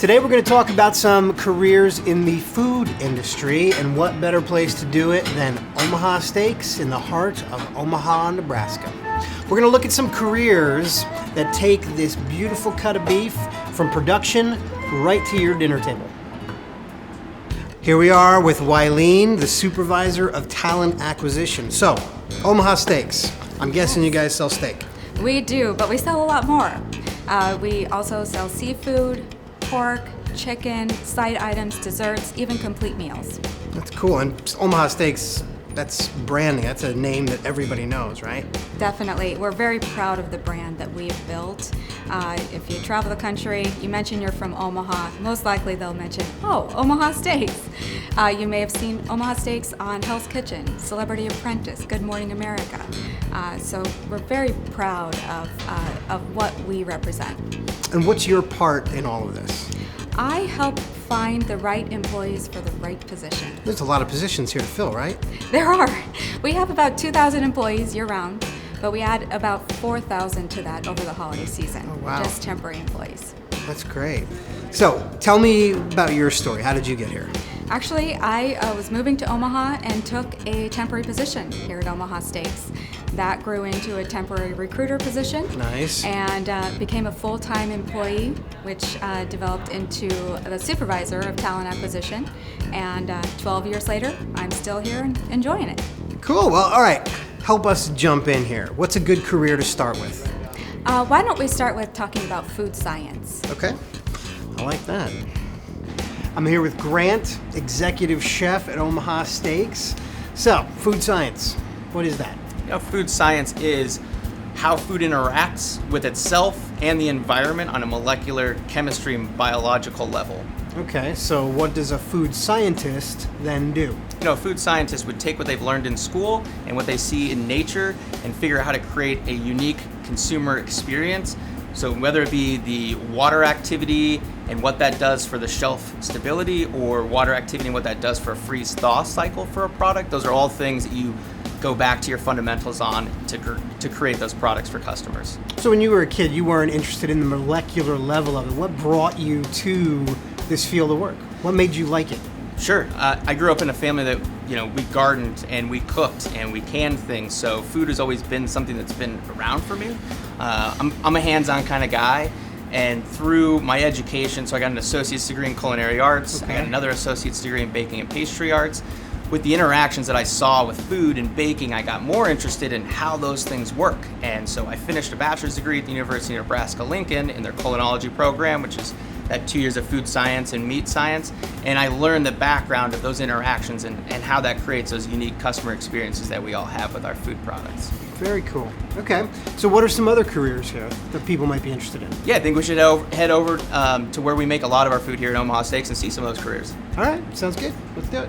Today we're going to talk about some careers in the food industry, and what better place to do it than Omaha Steaks in the heart of Omaha, Nebraska. We're going to look at some careers that take this beautiful cut of beef from production right to your dinner table. Here we are with Wileen, the supervisor of talent acquisition. So, Omaha Steaks. I'm guessing you guys sell steak. We do, but we sell a lot more. We also sell seafood, pork, chicken, side items, desserts, even complete meals. That's cool. And Omaha Steaks, that's branding. That's a name that everybody knows, right? Definitely. We're very proud of the brand that we've built. If you travel the country, you mention you're from Omaha, most likely they'll mention, oh, Omaha Steaks. You may have seen Omaha Steaks on Hell's Kitchen, Celebrity Apprentice, Good Morning America. So we're very proud of what we represent. And what's your part in all of this? I help find the right employees for the right position. There's a lot of positions here to fill, right? There are. We have about 2,000 employees year-round, but we add about 4,000 to that over the holiday season. Oh, wow. Just temporary employees. That's great. So, tell me about your story. How did you get here? Actually, I was moving to Omaha and took a temporary position here at Omaha Steaks. That grew into a temporary recruiter position. Nice. And became a full-time employee, which developed into the supervisor of talent acquisition. And 12 years later, I'm still here and enjoying it. Cool. Well, all right. Help us jump in here. What's a good career to start with? Why don't we start with talking about food science? Okay. I like that. I'm here with Grant, executive chef at Omaha Steaks. So, food science, what is that? Food science is how food interacts with itself and the environment on a molecular, chemistry, and biological level. Okay, so what does a food scientist then do? A food scientist would take what they've learned in school and what they see in nature and figure out how to create a unique consumer experience. So whether it be the water activity and what that does for the shelf stability, or water activity and what that does for a freeze-thaw cycle for a product, those are all things that you go back to your fundamentals on to create those products for customers. So when you were a kid, you weren't interested in the molecular level of it. What brought you to this field of work? What made you like it? Sure. I grew up in a family that, we gardened and we cooked and we canned things. So food has always been something that's been around for me. I'm a hands-on kind of guy. And through my education, so I got an associate's degree in culinary arts. Okay. I got another associate's degree in baking and pastry arts. With the interactions that I saw with food and baking, I got more interested in how those things work. And so I finished a bachelor's degree at the University of Nebraska-Lincoln in their culinology program, which is that 2 years of food science and meat science. And I learned the background of those interactions and how that creates those unique customer experiences that we all have with our food products. Very cool. Okay, so what are some other careers here that people might be interested in? Yeah, I think we should head over to where we make a lot of our food here at Omaha Steaks and see some of those careers. All right, sounds good. Let's do it.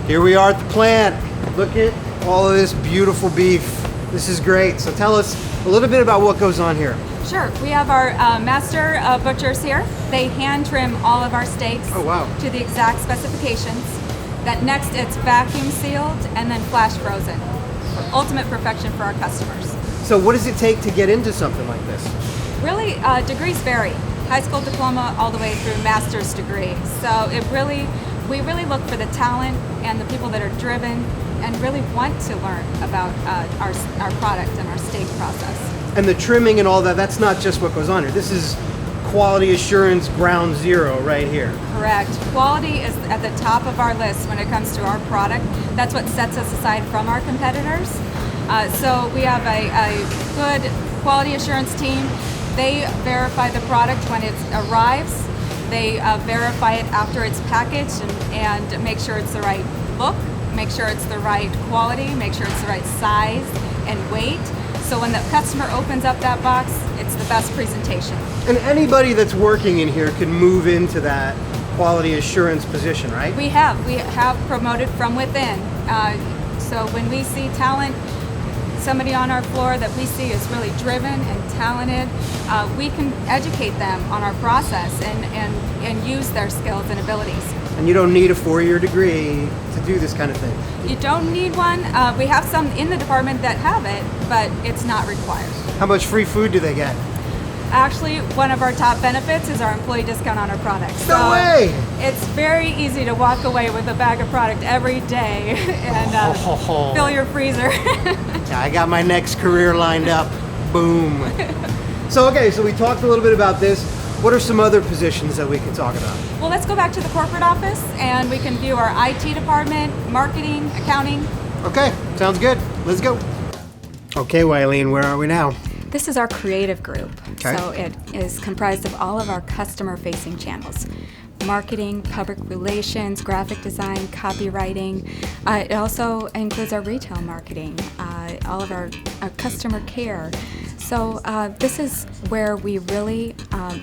Here we are at the plant. Look at all of this beautiful beef. This is great. So tell us a little bit about what goes on here. Sure. We have our master butchers here. They hand trim all of our steaks to the exact specifications. That next it's vacuum sealed and then flash frozen for ultimate perfection for our customers. So what does it take to get into something like this? Really, degrees vary. High school diploma all the way through master's degree. So we really look for the talent and the people that are driven and really want to learn about our product and our steak process. And the trimming and all that, that's not just what goes on here. This is quality assurance ground zero right here. Correct. Quality is at the top of our list when it comes to our product. That's what sets us aside from our competitors. So we have a good quality assurance team. They verify the product when it arrives. They verify it after it's packaged and make sure it's the right look, make sure it's the right quality, make sure it's the right size and weight. So when the customer opens up that box, it's the best presentation. And anybody that's working in here can move into that quality assurance position, right? We have promoted from within. So when we see talent, somebody on our floor that we see is really driven and talented, we can educate them on our process and use their skills and abilities. And you don't need a 4-year degree to do this kind of thing. You don't need one. We have some in the department that have it, but it's not required. How much free food do they get? Actually, one of our top benefits is our employee discount on our products. No way! It's very easy to walk away with a bag of product every day and fill your freezer. Yeah, I got my next career lined up. Boom. So we talked a little bit about this. What are some other positions that we can talk about? Well, let's go back to the corporate office and we can view our IT department, marketing, accounting. Okay, sounds good. Let's go. Okay, Wileen, where are we now? This is our creative group. Okay. So it is comprised of all of our customer-facing channels. Marketing, public relations, graphic design, copywriting. It also includes our retail marketing, all of our customer care. So this is where we really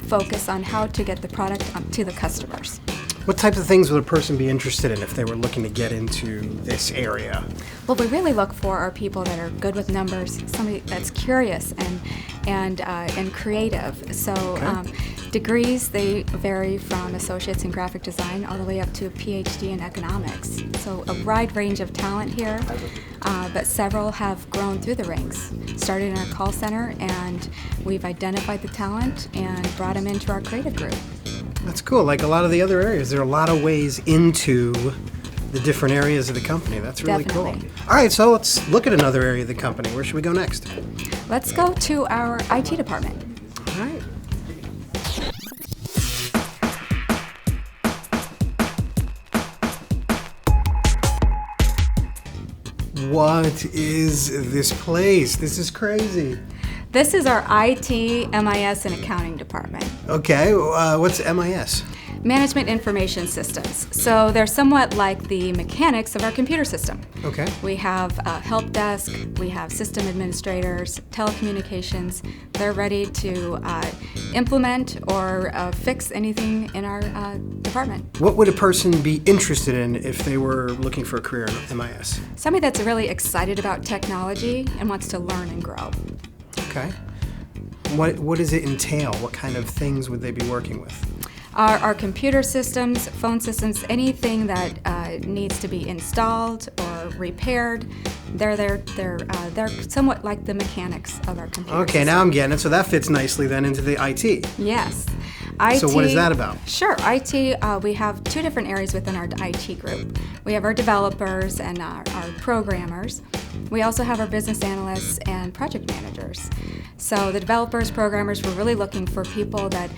focus on how to get the product to the customers. What types of things would a person be interested in if they were looking to get into this area? What we really look for are people that are good with numbers, somebody that's curious and creative. So degrees, they vary from associates in graphic design all the way up to a PhD in economics. So a wide range of talent here, but several have grown through the ranks. Started in our call center, and we've identified the talent and brought them into our creative group. That's cool. Like a lot of the other areas, there are a lot of ways into the different areas of the company. That's really Definitely. cool. All right, so let's look at another area of the company. Where should we go next? Let's go to our IT department. All right. What is this place? This is crazy. This is our IT, MIS, and accounting department. Okay, what's MIS? Management Information Systems. So they're somewhat like the mechanics of our computer system. Okay. We have a help desk, we have system administrators, telecommunications. They're ready to implement or fix anything in our department. What would a person be interested in if they were looking for a career in MIS? Somebody that's really excited about technology and wants to learn and grow. Okay. What does it entail? What kind of things would they be working with? Our computer systems, phone systems, anything that needs to be installed or repaired, they're somewhat like the mechanics of our computer Okay, system. now I'm getting it. So that fits nicely then into the IT. Yes. IT, So what is that about? Sure. IT, we have two different areas within our IT group. We have our developers and our programmers. We also have our business analysts and project managers. So the developers, programmers, we're really looking for people that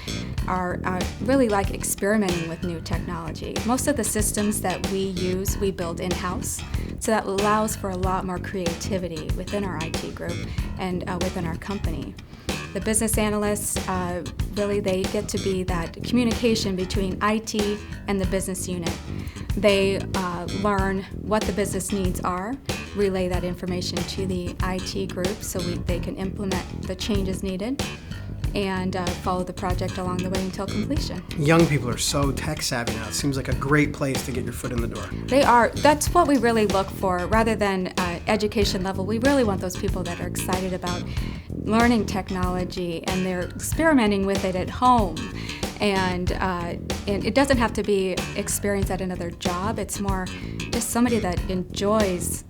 are really like experimenting with new technology. Most of the systems that we use, we build in-house. So that allows for a lot more creativity within our IT group and within our company. The business analysts, really they get to be that communication between IT and the business unit. They learn what the business needs are, relay that information to the IT group so they can implement the changes needed and follow the project along the way until completion. Young people are so tech savvy now. It seems like a great place to get your foot in the door. They are. That's what we really look for. Rather than education level, we really want those people that are excited about learning technology and they're experimenting with it at home. And it doesn't have to be experience at another job. It's more just somebody that enjoys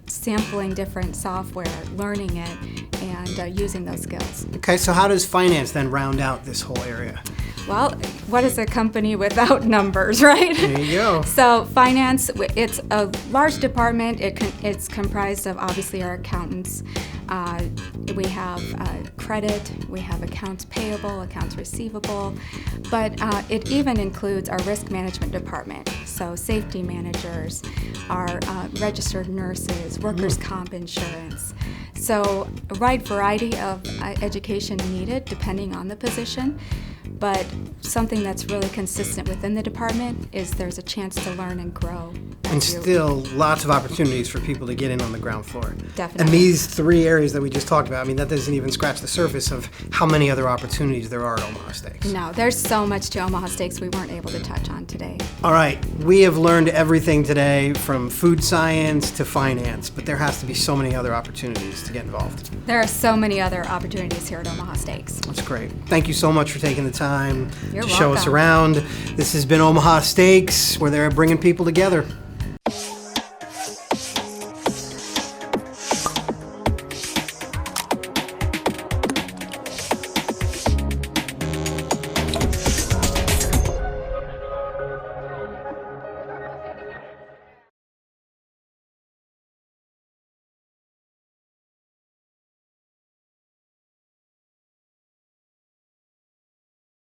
sampling different software, learning it, and using those skills. Okay, so how does finance then round out this whole area? Well, what is a company without numbers, right? There you go. So finance, it's a large department. It's comprised of obviously our accountants. We have credit, we have accounts payable, accounts receivable, but it even includes our risk management department. So safety managers, our registered nurses, workers' comp insurance. So a wide variety of education needed depending on the position. But something that's really consistent within the department is there's a chance to learn and grow And still lots of opportunities for people to get in on the ground floor. Definitely. And these 3 areas that we just talked about, I mean, that doesn't even scratch the surface of how many other opportunities there are at Omaha Steaks. No, there's so much to Omaha Steaks we weren't able to touch on today. All right, we have learned everything today from food science to finance, but there has to be so many other opportunities to get involved. There are so many other opportunities here at Omaha Steaks. That's great. Thank you so much for taking the time You're to show us welcome. around. This has been Omaha Steaks, where they're bringing people together.